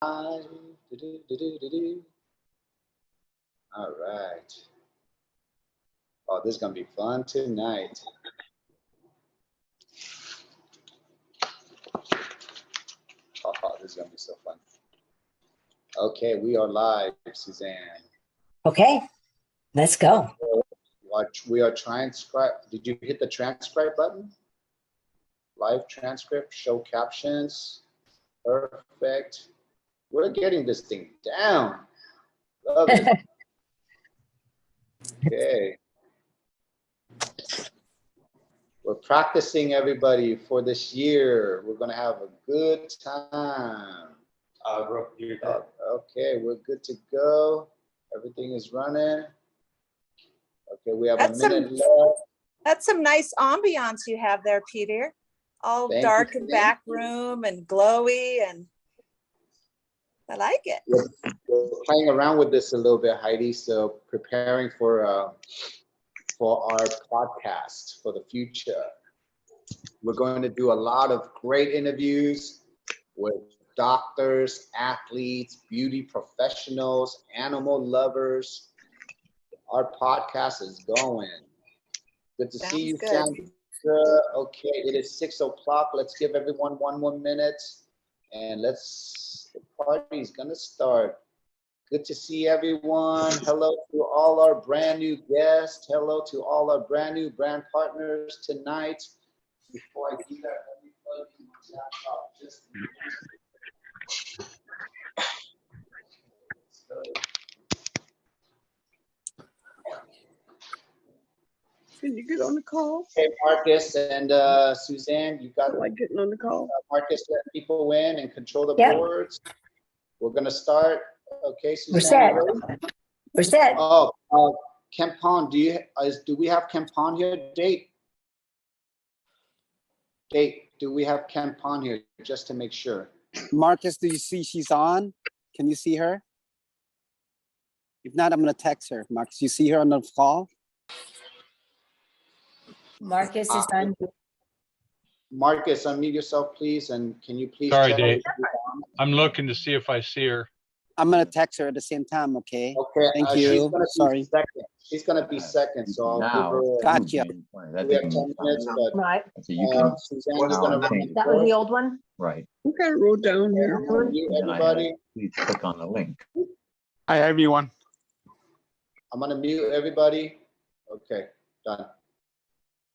Do-do-do-do-do-do. All right. Oh, this is going to be fun tonight. Oh, this is going to be so fun. Okay, we are live, Suzanne. Okay, let's go. We are transcribe. Did you hit the transcribe button? Live transcript, show captions. Perfect. We're getting this thing down. Love it. Okay. We're practicing, everybody, for this year. We're going to have a good time. Okay, we're good to go. Everything is running. Okay, we have a minute left. That's some nice ambiance you have there, Peter. All dark and back room and glowy, and I like it. We're playing around with this a little bit, Heidi. So preparing for our podcast for the future. We're going to do a lot of great interviews with doctors, athletes, beauty professionals, animal lovers. Our podcast is going. Good to see you, Sandra. Okay, it is 6 o'clock. Let's give everyone 1 more minute, and the party's gonna start. Good to see everyone. Hello to all our brand new guests. Hello to all our brand new brand partners tonight. Before I do that, let me plug in my laptop just Can you get on the call? Okay, Marcus and Suzanne, you got like getting on the call. Marcus, let people in and control the Yep. boards. We're gonna start. Okay, Suzanne. We're set. Oh, Kempon, do we have Kempon here? Date, do we have Kempon here, just to make sure? Marcus, do you see she's on? Can you see her? If not, I'm gonna text her. Marcus, you see her on the call? Marcus is on. Marcus, unmute yourself, please, and can you please Sorry, check Dave. if she's on? I'm looking to see if I see her. I'm gonna text her at the same time, okay? Okay, Thank she's you. gonna be Sorry. second. She's gonna be second, so I'll give her. Gotcha. We have 10 minutes, but Right, Suzanne is gonna run. that was the old one. Right. Okay, I wrote down here. Unmute everybody. Please click on the link. Hi, everyone. I'm gonna mute everybody. Okay, done.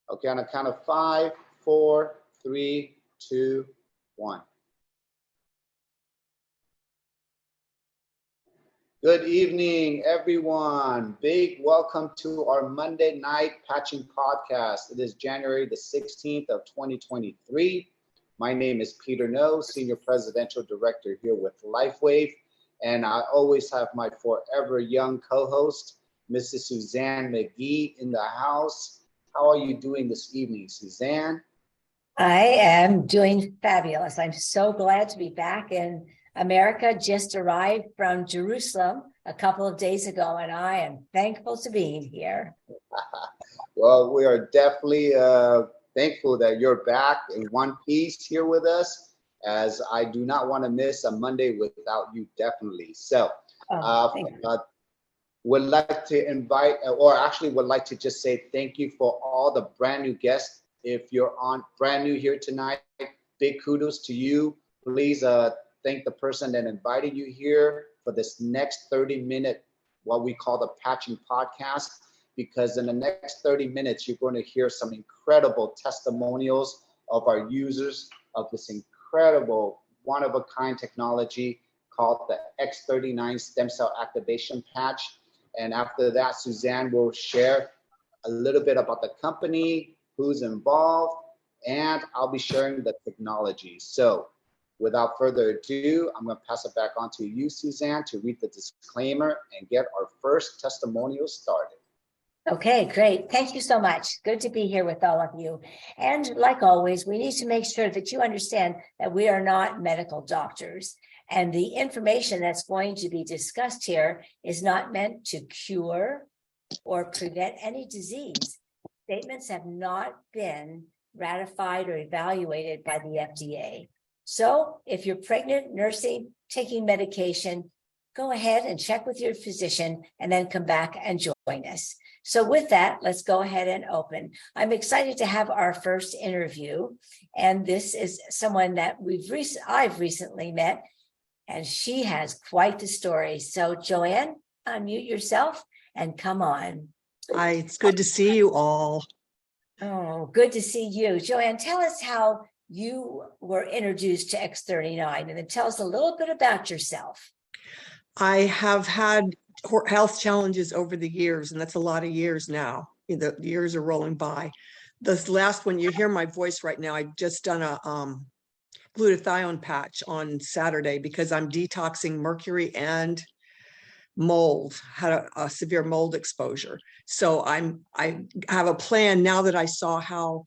Okay, on a count of 5, 4, 3, 2, 1. Good evening, everyone. Big welcome to our Monday night patching podcast. It is January the 16th of 2023. My name is Peter No, Senior Presidential Director here with Lifewave. And I always have my forever young co-host, Mrs. Suzanne McGee, in the house. How are you doing this evening, Suzanne? I am doing fabulous. I'm so glad to be back in America. Just arrived from Jerusalem a couple of days ago, and I am thankful to be here. Well, we are definitely thankful that you're back in one piece here with us, as I do not want to miss a Monday without you, definitely. So, would like to invite, or actually would like to just say thank you for all the brand new guests. If you're brand new here tonight, big kudos to you. Please thank the person that invited you here for this next 30-minute, what we call the patching podcast, because in the next 30 minutes, you're going to hear some incredible testimonials of our users of this incredible one-of-a-kind technology called the x39 stem cell activation patch. And after that, Suzanne will share a little bit about the company, who's involved, and I'll be sharing the technology. So without further ado, I'm going to pass it back on to you, Suzanne, to read the disclaimer and get our first testimonial started. Okay, great. Thank you so much. Good to be here with all of you. And like always, we need to make sure that you understand that we are not medical doctors. And the information that's going to be discussed here is not meant to cure or prevent any disease. Statements have not been ratified or evaluated by the FDA. So if you're pregnant, nursing, taking medication, go ahead and check with your physician and then come back and join us. So with that, let's go ahead and open. I'm excited to have our first interview. And this is someone that I've recently met, and she has quite the story. So Joanne, unmute yourself and come on. Hi, it's good to see you all. Oh, good to see you. Joanne, tell us how you were introduced to X39, and then tell us a little bit about yourself. I have had health challenges over the years, and that's a lot of years now. The years are rolling by. This last one, you hear my voice right now. I just done a glutathione patch on Saturday because I'm detoxing mercury and mold, had a severe mold exposure. So I have a plan now that I saw how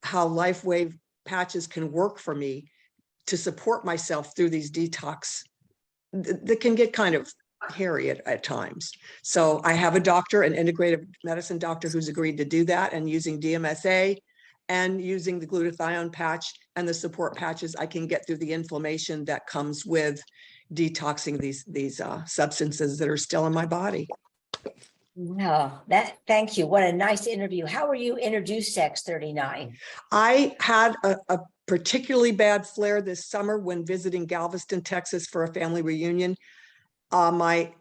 Lifewave patches can work for me to support myself through these detox that can get kind of hairy at times. So I have a doctor, an integrative medicine doctor, who's agreed to do that, and using DMSA and using the glutathione patch and the support patches, I can get through the inflammation that comes with detoxing these substances that are still in my body. No, thank you. What a nice interview. How were you introduced to X39? I had a particularly bad flare this summer when visiting Galveston, Texas for a family reunion. My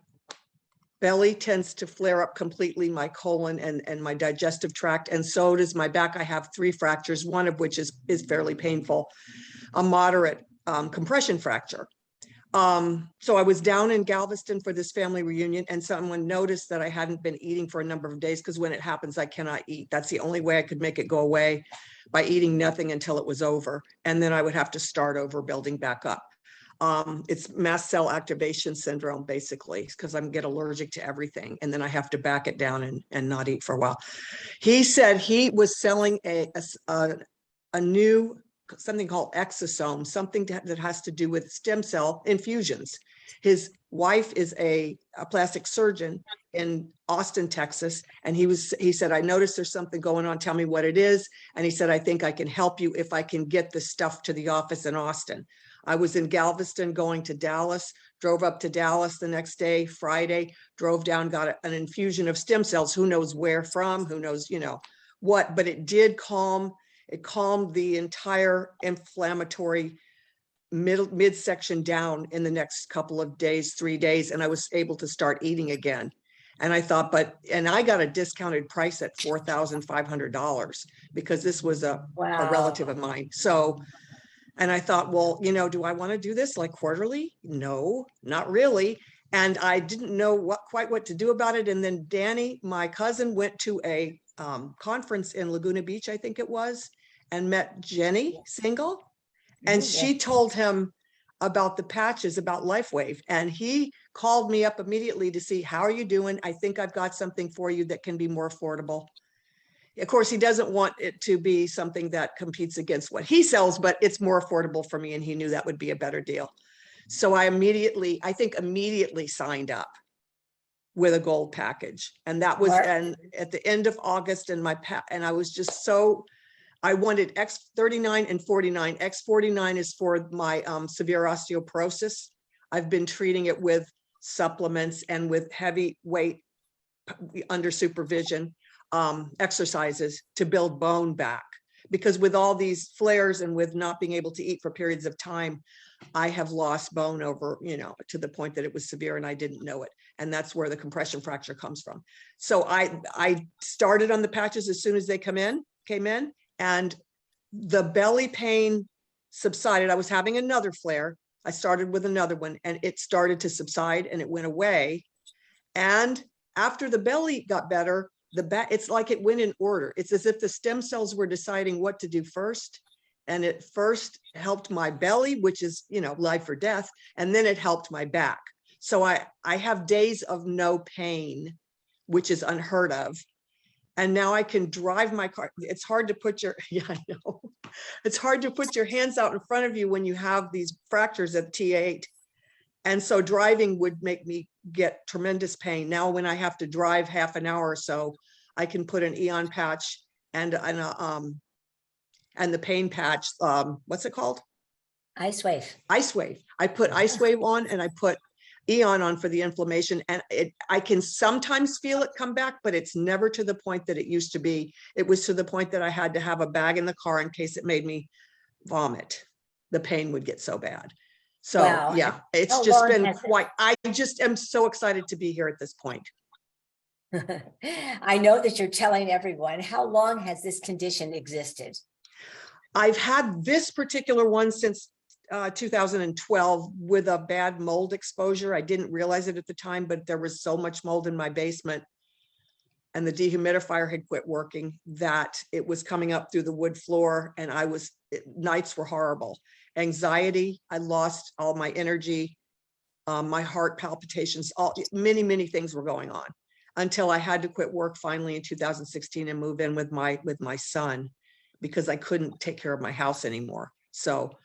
belly tends to flare up completely, my colon and my digestive tract, and so does my back. I have 3 fractures, one of which is fairly painful, a moderate compression fracture. So I was down in Galveston for this family reunion, and someone noticed that I hadn't been eating for a number of days, because when it happens, I cannot eat. That's the only way I could make it go away, by eating nothing until it was over. And then I would have to start over building back up. It's mast cell activation syndrome, basically, because I get allergic to everything. And then I have to back it down and not eat for a while. He said he was selling a new something called exosome, something that has to do with stem cell infusions. His wife is a plastic surgeon in Austin, Texas. And he said, I noticed there's something going on. Tell me what it is. And he said, I think I can help you if I can get the stuff to the office in Austin. I was in Galveston going to Dallas, drove up to Dallas the next day, Friday, drove down, got an infusion of stem cells. Who knows where from, who knows, what, but it did calmed the entire inflammatory midsection down in the next couple of days, 3 days. And I was able to start eating again. And I thought, and I got a discounted price at $4,500 because this was a relative of mine. So, and I thought, well, do I want to do this like quarterly? No, not really. And I didn't know quite what to do about it. And then Danny, my cousin, went to a conference in Laguna Beach, I think it was, and met Jenny Single. And she told him about the patches, about Lifewave. And he called me up immediately to see, how are you doing? I think I've got something for you that can be more affordable. Of course, he doesn't want it to be something that competes against what he sells, but it's more affordable for me. And he knew that would be a better deal. So I immediately signed up with a gold package. And that was at the end of August, and I was just I wanted X39 and 49. X49 is for my severe osteoporosis. I've been treating it with supplements and with heavy weight under supervision exercises to build bone back. Because with all these flares and with not being able to eat for periods of time, I have lost bone over, to the point that it was severe and I didn't know it. And that's where the compression fracture comes from. So I started on the patches as soon as they came in, and the belly pain subsided. I was having another flare. I started with another one, and it started to subside and it went away. And after the belly got better, it's like it went in order. It's as if the stem cells were deciding what to do first. And it first helped my belly, which is, life or death. And then it helped my back. So I have days of no pain, which is unheard of. And now I can drive my car. It's hard to put it's hard to put your hands out in front of you when you have these fractures at T8. And so driving would make me get tremendous pain. Now, when I have to drive half an hour or so, I can put an Eon patch and the pain patch. What's it called? Icewave. Icewave. I put Icewave on and I put Eon on for the inflammation, and I can sometimes feel it come back, but it's never to the point that it used to be. It was to the point that I had to have a bag in the car in case it made me vomit. The pain would get so bad. So Wow. yeah, it's How just long been has it- quite, I just am so excited to be here at this point. I know that you're telling everyone. How long has this condition existed? I've had this particular one since 2012 with a bad mold exposure. I didn't realize it at the time, but there was so much mold in my basement and the dehumidifier had quit working that it was coming up through the wood floor, and nights were horrible. Anxiety, I lost all my energy, my heart palpitations, many things were going on until I had to quit work finally in 2016 and move in with my son because I couldn't take care of my house anymore. So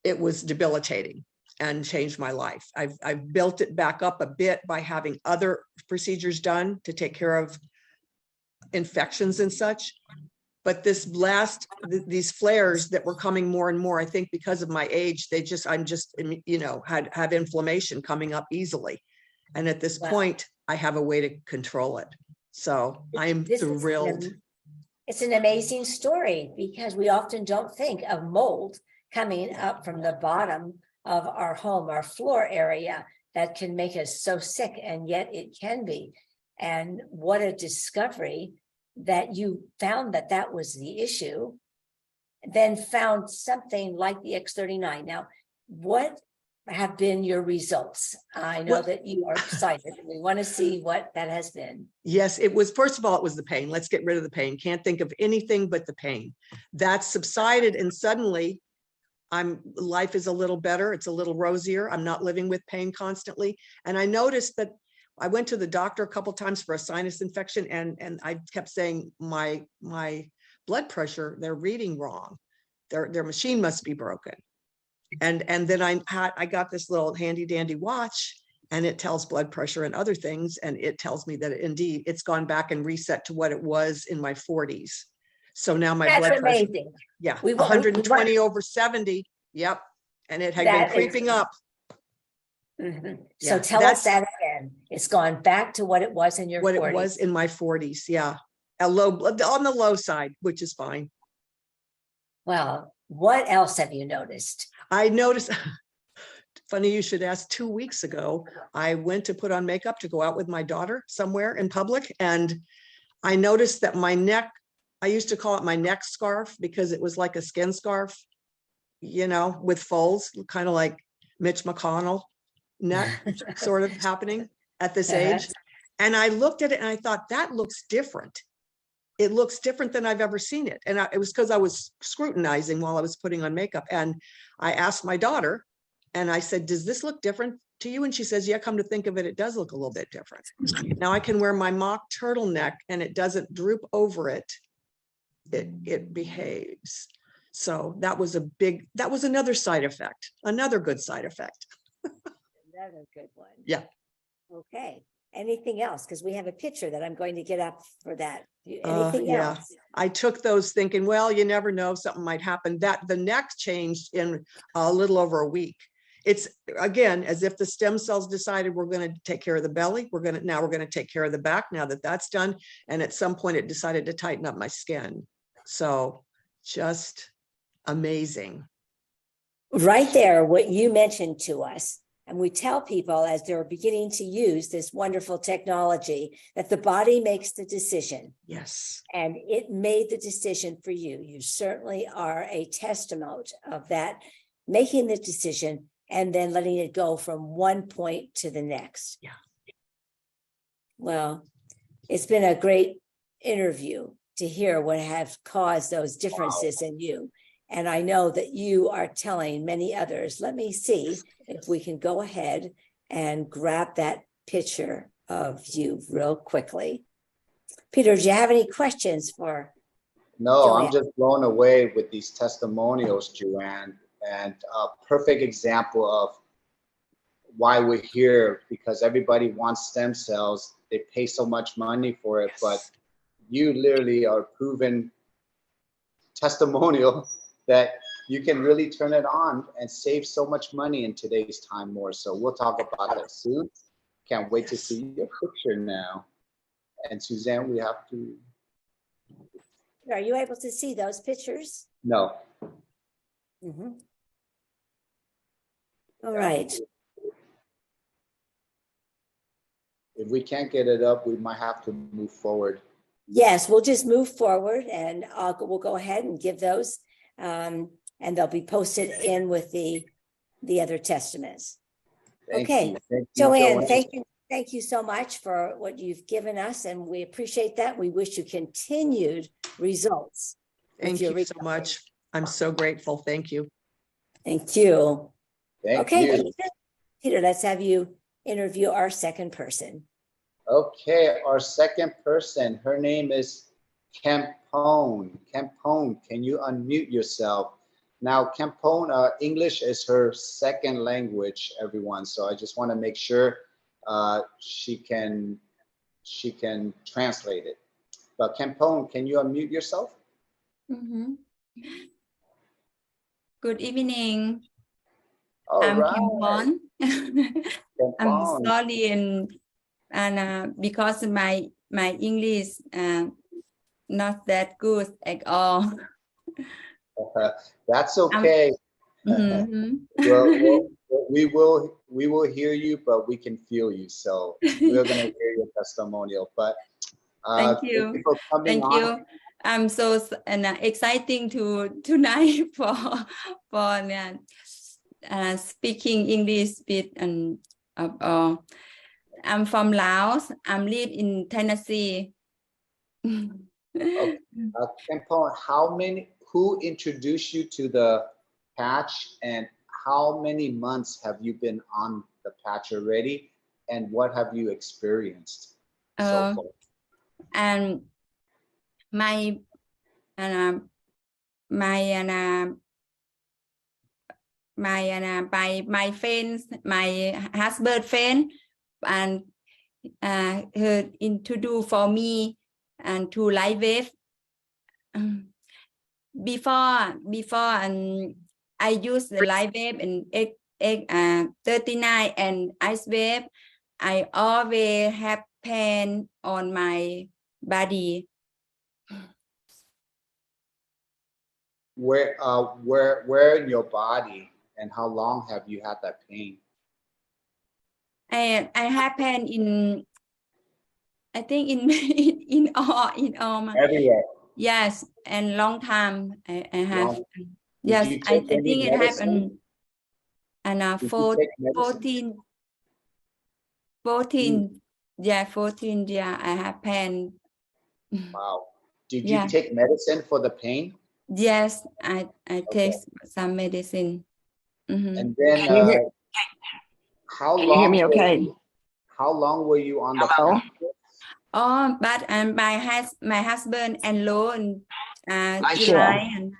it was debilitating and changed my life. I've built it back up a bit by having other procedures done to take care of infections and such. But these flares that were coming more and more, I think because of my age, I'm just, have inflammation coming up easily. And at this point, I have a way to control it. So I'm thrilled. It's an amazing story because we often don't think of mold coming up from the bottom of our home, our floor area, that can make us so sick, and yet it can be. And what a discovery that you found that was the issue, then found something like the X39. Now, what have been your results? I know that you are excited. We want to see what that has been. Yes, first of all, it was the pain. Let's get rid of the pain. Can't think of anything but the pain. That subsided, and suddenly life is a little better. It's a little rosier. I'm not living with pain constantly. And I noticed that I went to the doctor a couple of times for a sinus infection, and I kept saying my blood pressure, they're reading wrong. Their machine must be broken. And then I got this little handy dandy watch, and it tells blood pressure and other things. And it tells me that indeed it's gone back and reset to what it was in my 40s. So now my blood pressure, amazing. Yeah, 120 over 70. Yep. And it had been creeping up. Mm-hmm. So tell us that again. It's gone back to what it was in your 40s. What it was in my 40s. Yeah. On the low side, which is fine. Well, what else have you noticed? I noticed, funny you should ask, 2 weeks ago, I went to put on makeup to go out with my daughter somewhere in public. And I noticed that my neck, I used to call it my neck scarf because it was like a skin scarf, with folds, kind of like Mitch McConnell neck sort of happening at this age. And I looked at it and I thought, that looks different. It looks different than I've ever seen it. And it was because I was scrutinizing while I was putting on makeup. And I asked my daughter and I said, does this look different to you? And she says, yeah, come to think of it, it does look a little bit different. Now I can wear my mock turtleneck and it doesn't droop over it. It behaves. So that was another side effect, another good side effect. Another good one. Yeah. Okay. Anything else? Because we have a picture that I'm going to get up for that. Anything else? I took those thinking, well, you never know, something might happen. That the neck changed in a little over a week. It's again, as if the stem cells decided we're going to take care of the belly. We're going to take care of the back now that that's done. And at some point it decided to tighten up my skin. So just amazing. Right there, what you mentioned to us. And we tell people as they're beginning to use this wonderful technology that the body makes the decision. Yes. And it made the decision for you. You certainly are a testament of that, making the decision and then letting it go from one point to the next. Yeah. Well, it's been a great interview to hear what have caused those differences in you. And I know that you are telling many others. Let me see if we can go ahead and grab that picture of you real quickly. Peter, do you have any questions for? No, Joanne? I'm just blown away with these testimonials, Joanne, and a perfect example of why we're here, because everybody wants stem cells. They pay so much money for it, but you literally are proven testimonial that you can really turn it on and save so much money in today's time more. So we'll talk about that soon. Can't wait to see your picture now. And Suzanne, we have to. Are you able to see those pictures? No. Mhm. All right. If we can't get it up, we might have to move forward. Yes, we'll just move forward and we'll go ahead and give those. And they'll be posted in with the other testaments. Thank Okay. you. Thank you, Joanne, thank you so much for what you've given us, and we appreciate that. We wish you continued results. Thank you so much. I'm so grateful. Thank you. Thank you. Thank Okay, you. Peter, let's have you interview our second person. Okay, our second person, her name is Kempone. Kempone, can you unmute yourself? Now, Kempone, English is her second language, everyone. So I just want to make sure she can translate it. But Kempone, can you unmute yourself? Mm-hmm. Good evening. All I'm right. Kempone. I'm Kempone. sorry, and because my English not that good at all. That's okay. Mm-hmm. Well, we will hear you, but we can feel you. So we're gonna hear your testimonial. But Thank you for coming Thank on. you. I'm so exciting tonight for speaking English with I'm from Laos. I'm live in Tennessee. Okay. Kempone, who introduced you to the patch, and how many months have you been on the patch already, and what have you experienced so far? And my friends, my husband friend, and he introduced for me and to Lifewave. Before I use the Lifewave and x39 and Icewave, I always have pain on my body. Where in your body, and how long have you had that pain? I have pain in, I think in all my, Everywhere. yes, and long time I have. Long. Yes, I Any think it happened and 14, yeah, 14, yeah, I have pain. Wow. Did Yeah. you take medicine for the pain? Yes, I take some medicine. Mm-hmm. And then how long? Can you hear me okay? How long were you on the Hello? patch? Oh, but my husband enrolled in Nice July and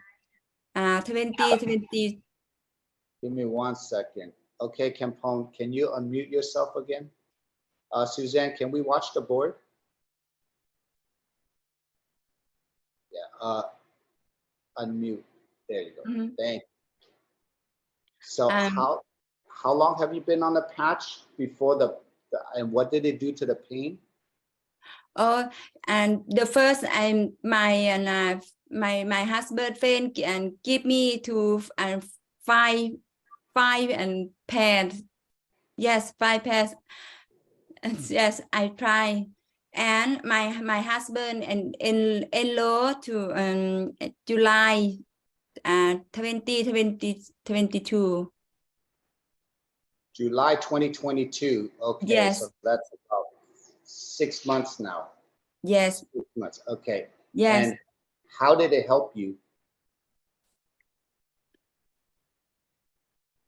2020. Give me 1 second. Okay, Kempone, can you unmute yourself again? Suzanne, can we watch the board? Yeah, unmute. There you go. Mm-hmm. Thank you. So how long have you been on the patch before and what did it do to the pain? Oh, and the first my husband friend and give me to 5 and pairs. Yes, 5 pairs. Yes, I try. And my husband and enrolled to July 2022. July 2022. Okay, Yes. so that's about 6 months now. Yes. 6 months. Okay. Yes. And how did it help you?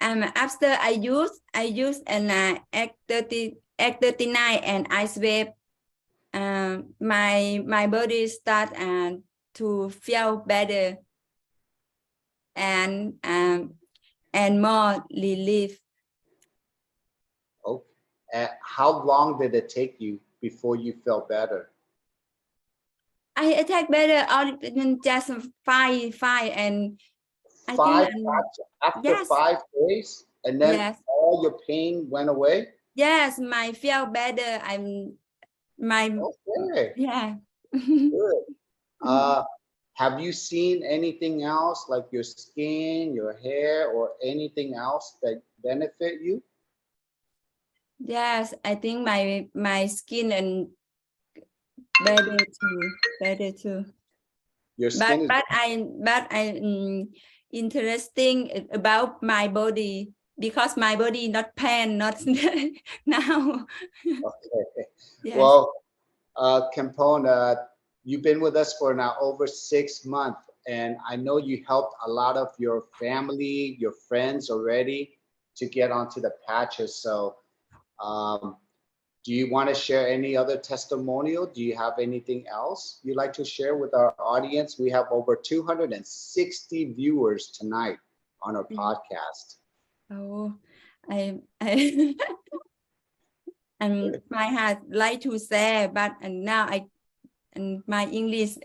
After I use an x39 and Icewave, my body start to feel better and more relief. Okay. How long did it take you before you felt better? I take better just 5 and I Five think patches after yes, 5 days, and then yes, all your pain went away. yes. My feel better. My Okay, yeah. good. Have you seen anything else like your skin, your hair, or anything else that benefit you? Yes, I think my skin and better too. Your skin is But I interesting about my body because my body not pain not now. okay. Yes. Well, Campone, you've been with us for now over 6 months, and I know you helped a lot of your family, your friends already to get onto the patches. So, do you want to share any other testimonial? Do you have anything else you'd like to share with our audience? We have over 260 viewers tonight on our podcast. Oh, I and my heart like to say, but and now and my English.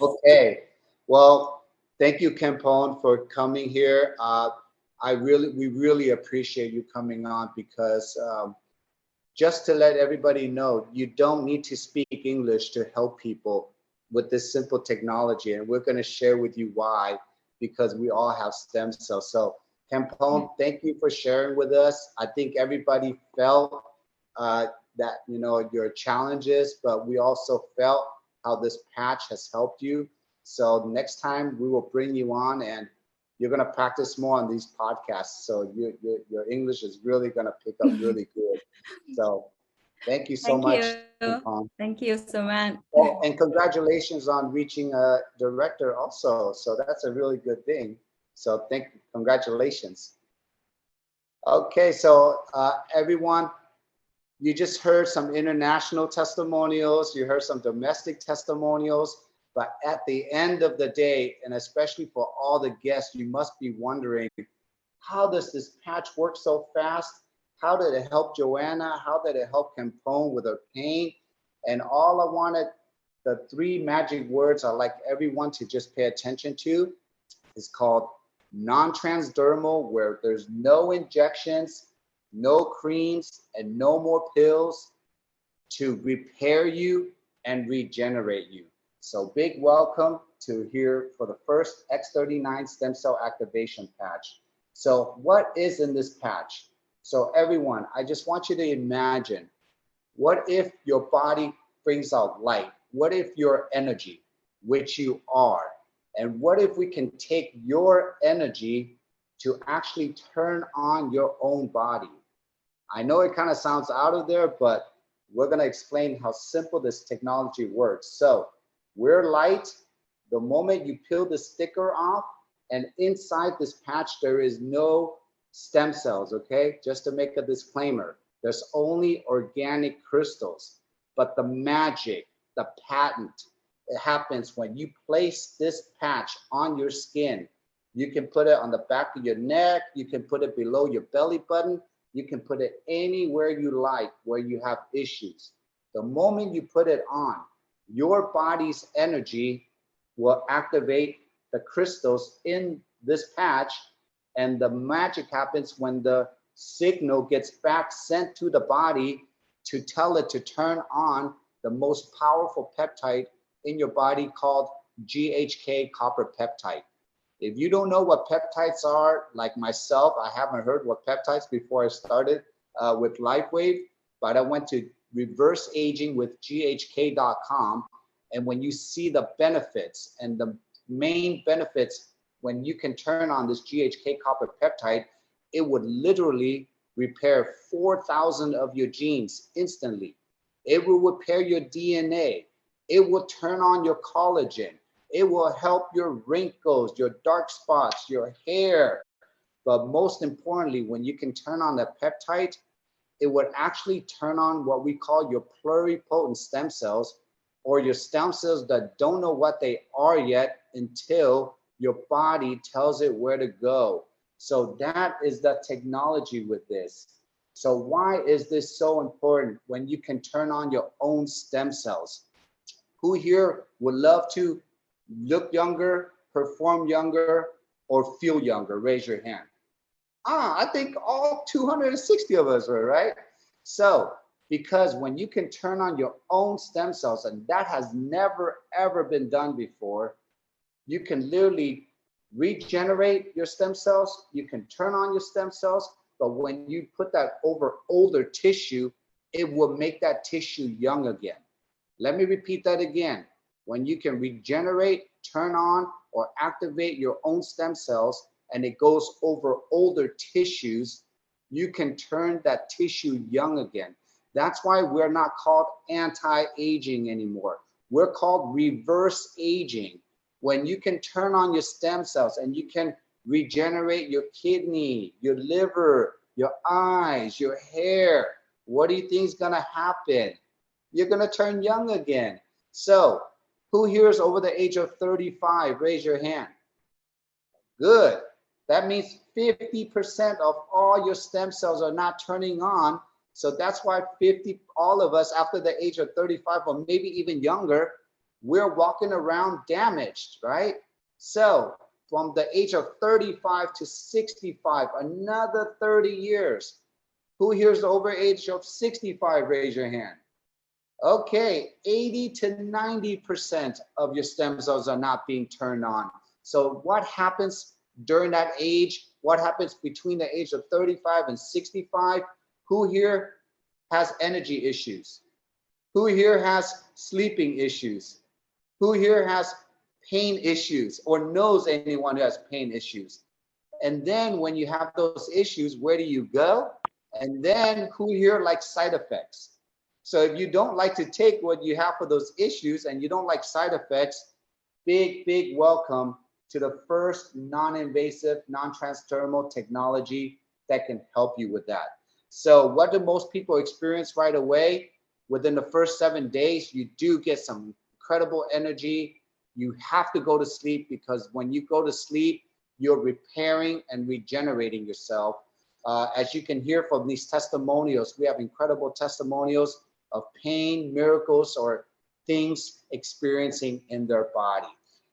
Okay. Well, thank you, Campone, for coming here. We really appreciate you coming on because just to let everybody know, you don't need to speak English to help people with this simple technology. And we're going to share with you why, because we all have stem cells. So, Campone, thank you for sharing with us. I think everybody felt that, your challenges, but we also felt how this patch has helped you. So next time we will bring you on and you're going to practice more on these podcasts. So your English is really going to pick up really good. So thank you so much. Thank you so much. Oh, and congratulations on reaching a director also. So that's a really good thing. So congratulations. Okay, so everyone, you just heard some international testimonials, you heard some domestic testimonials, but at the end of the day, and especially for all the guests, you must be wondering, how does this patch work so fast? How did it help Joanna? How did it help Campone with her pain? And all I wanted, the 3 magic words I'd like everyone to just pay attention to is called non-transdermal, where there's no injections, no creams, and no more pills to repair you and regenerate you. So big welcome to here for the first X39 stem cell activation patch. So what is in this patch? So everyone, I just want you to imagine, what if your body brings out light? What if your energy, which you are, and what if we can take your energy to actually turn on your own body? I know it kind of sounds out of there, but we're going to explain how simple this technology works. So we're light. The moment you peel the sticker off, and inside this patch, there is no stem cells, okay? Just to make a disclaimer, there's only organic crystals. But the magic, the patent, it happens when you place this patch on your skin. You can put it on the back of your neck. You can put it below your belly button. You can put it anywhere you like where you have issues. The moment you put it on, your body's energy will activate the crystals in this patch, and the magic happens when the signal gets back sent to the body to tell it to turn on the most powerful peptide in your body called GHK copper peptide. If you don't know what peptides are, like myself, I haven't heard what peptides before I started with Lifewave, but I went to reverse aging with GHK.com. And when you see the benefits, and the main benefits when you can turn on this GHK copper peptide, it would literally repair 4,000 of your genes instantly. It will repair your DNA. It will turn on your collagen. It will help your wrinkles, your dark spots, your hair. But most importantly, when you can turn on the peptide, it would actually turn on what we call your pluripotent stem cells, or your stem cells that don't know what they are yet until your body tells it where to go. So that is the technology with this. So why is this so important when you can turn on your own stem cells? Who here would love to look younger, perform younger, or feel younger? Raise your hand. I think all 260 of us are, right? So, because when you can turn on your own stem cells, and that has never, ever been done before, you can literally regenerate your stem cells, you can turn on your stem cells, but when you put that over older tissue, it will make that tissue young again. Let me repeat that again. When you can regenerate, turn on, or activate your own stem cells, and it goes over older tissues, you can turn that tissue young again. That's why we're not called anti-aging anymore. We're called reverse aging. When you can turn on your stem cells and you can regenerate your kidney, your liver, your eyes, your hair, what do you think is gonna happen? You're gonna turn young again. So, who here is over the age of 35? Raise your hand. Good. That means 50% of all your stem cells are not turning on. So that's why all of us after the age of 35 or maybe even younger, we're walking around damaged, right? So from the age of 35 to 65, another 30 years. Who here is over age of 65? Raise your hand. Okay, 80 to 90% of your stem cells are not being turned on. So what happens during that age? What happens between the age of 35 and 65? Who here has energy issues? Who here has sleeping issues? Who here has pain issues or knows anyone who has pain issues? And then when you have those issues, where do you go? And then who here likes side effects? So if you don't like to take what you have for those issues and you don't like side effects, big, big welcome to the first non-invasive, non-transdermal technology that can help you with that. So what do most people experience right away? Within the first 7 days, you do get some incredible energy. You have to go to sleep because when you go to sleep, you're repairing and regenerating yourself. As you can hear from these testimonials, we have incredible testimonials of pain, miracles, or things experiencing in their body.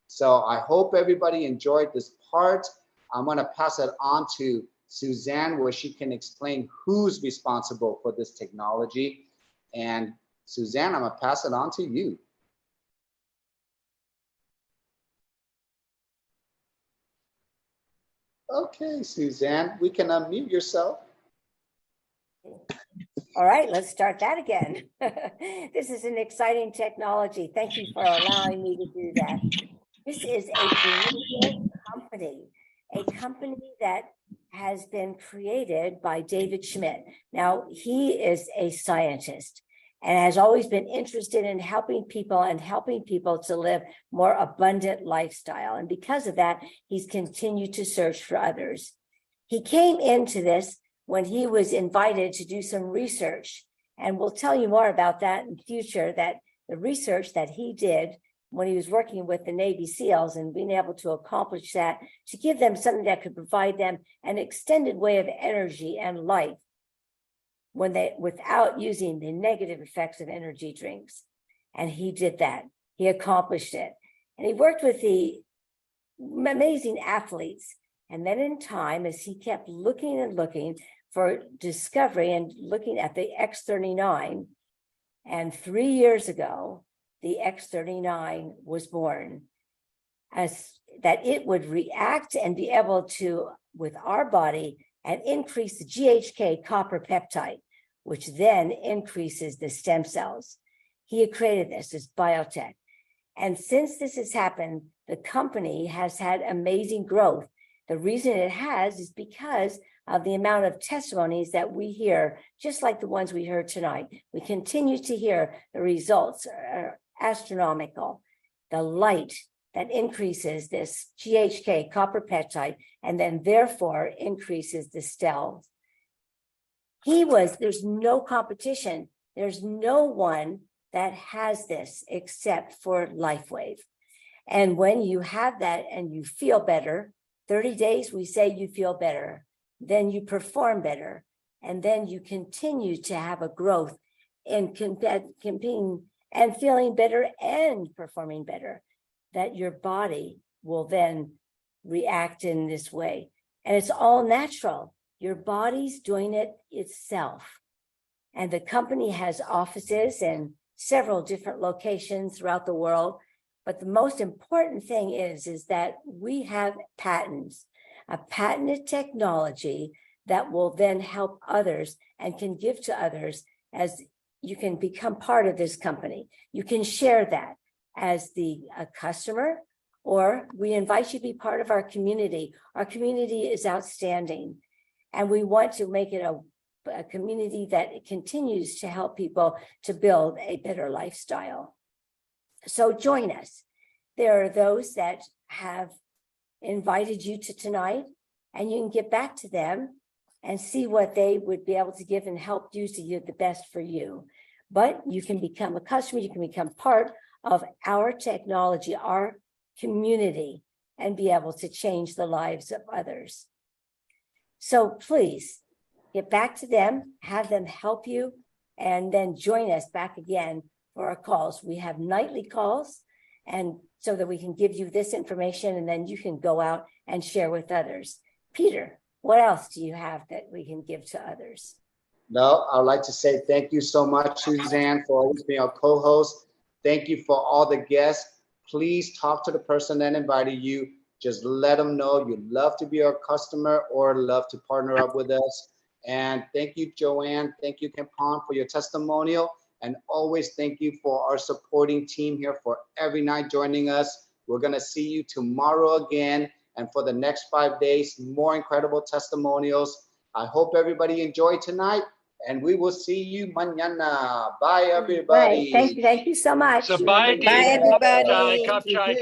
So I hope everybody enjoyed this part. I'm going to pass it on to Suzanne, where she can explain who's responsible for this technology. And Suzanne, I'm going to pass it on to you. Okay, Suzanne, we can unmute yourself. All right, let's start that again. This is an exciting technology. Thank you for allowing me to do that. This is a global company, a company that has been created by David Schmidt. Now, he is a scientist and has always been interested in helping people to live more abundant lifestyle. And because of that, he's continued to search for others. He came into this when he was invited to do some research. And we'll tell you more about that in the future, that the research that he did when he was working with the Navy SEALs and being able to accomplish that, to give them something that could provide them an extended way of energy and life without using the negative effects of energy drinks. And he did that. He accomplished it. And he worked with the amazing athletes. And then in time, as he kept looking and looking for discovery and looking at the X39, and 3 years ago, the X39 was born, as that it would react and be able to, with our body, and increase the GHK copper peptide, which then increases the stem cells. He had created this biotech. And since this has happened, the company has had amazing growth. The reason it has is because of the amount of testimonies that we hear, just like the ones we heard tonight. We continue to hear the results are astronomical. The light that increases this GHK copper peptide and then therefore increases the cells. There's no competition. There's no one that has this except for Lifewave. And when you have that and you feel better, 30 days, we say you feel better, then you perform better, and then you continue to have a growth in competing and feeling better and performing better, that your body will then react in this way. And it's all natural. Your body's doing it itself. And the company has offices in several different locations throughout the world. But the most important thing is that we have patents, a patented technology that will then help others and can give to others as you can become part of this company. You can share that as a customer, or we invite you to be part of our community. Our community is outstanding, and we want to make it a community that continues to help people to build a better lifestyle. So join us. There are those that have invited you to tonight, and you can get back to them and see what they would be able to give and help you to get the best for you. But you can become a customer, you can become part of our technology, our community, and be able to change the lives of others. So please get back to them, have them help you, and then join us back again for our calls. We have nightly calls, and so that we can give you this information, and then you can go out and share with others. Peter, what else do you have that we can give to others? No, I'd like to say thank you so much, Suzanne, for always being our co-host. Thank you for all the guests. Please talk to the person that invited you. Just let them know you love to be our customer or love to partner up with us. And thank you, Joanne. Thank you, Kempon, for your testimonial. And always thank you for our supporting team here for every night joining us. We're going to see you tomorrow again. And for the next 5 days, more incredible testimonials. I hope everybody enjoyed tonight. And we will see you mañana. Bye, everybody. Right. Thank you so much. So bye, Bye, Dave. everybody. Cup chai.